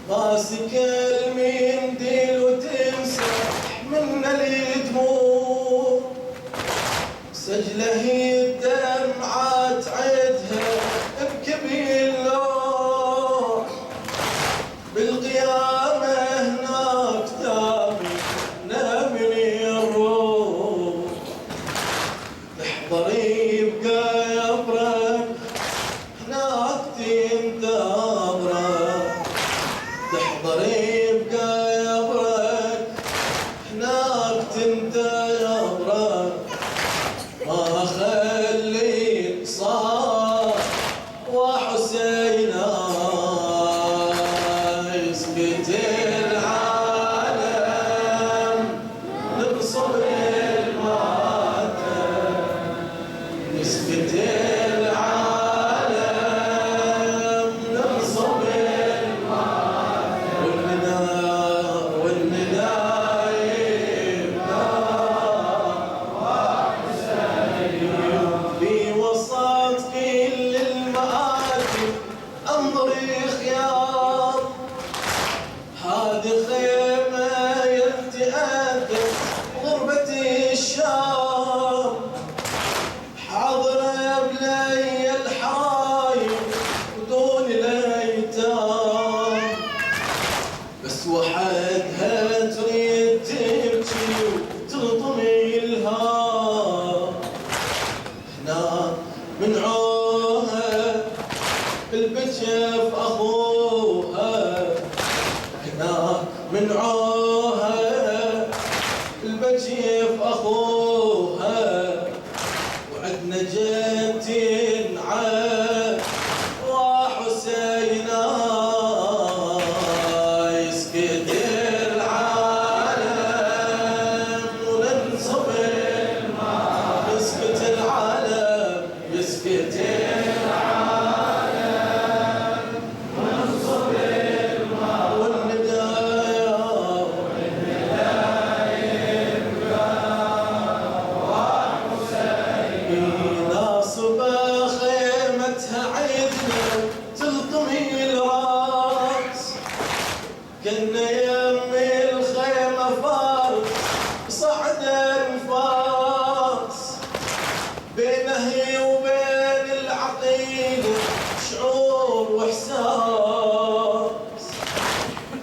ماسك المنديل وتمسح من الدموع، سجله الدمعات عدها بكبير لوح، بالقيامة هناك تابنا من الروح، تحضري يبقى يبرك هناك تنتظرك، تحضري يبقى يبرك هناك تنتظرك، ما خليك صار وحسينا يسكت العالم نبصر الماتم، يسكت العالم نبصر الماتم، والنداء يبقى في وسط كل المآتم انظري خيار، هذه خيمة يلتئت غربة الشام، حاضرة بلي الحرايم ودون الايتام، بس وحدها تريد تبكي وتلطمي الهام، هنا من عوها بالبجف اخوها، هنا من عوها البجف اخوها، وعدنا جد ينعاد وحسينا يسكت العالم وننصب الماء، يسكت العالم يسكت العالم وننصب الماء، والنداء ناصبة خيمتها عيدنا تلطمي الراس، كنا يم الخيمة فارس صعد انفاس، بينه وبين العقيدة شعور واحساس،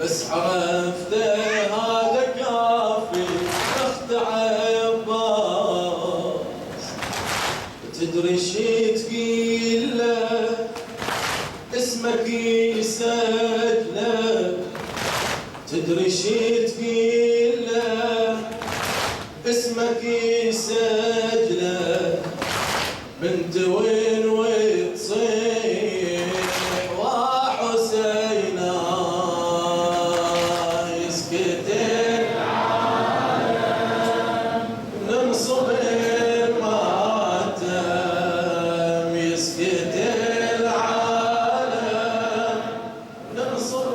بس عرفته هذا كافي اخت عباس، تدري شي تقيل له اسمك يسجله، تدري شي تقيل له اسمك يسجله، بنت وين وتصيح وحسينا يسكت العالم ننصب الماتم، يسكت العالم ننصب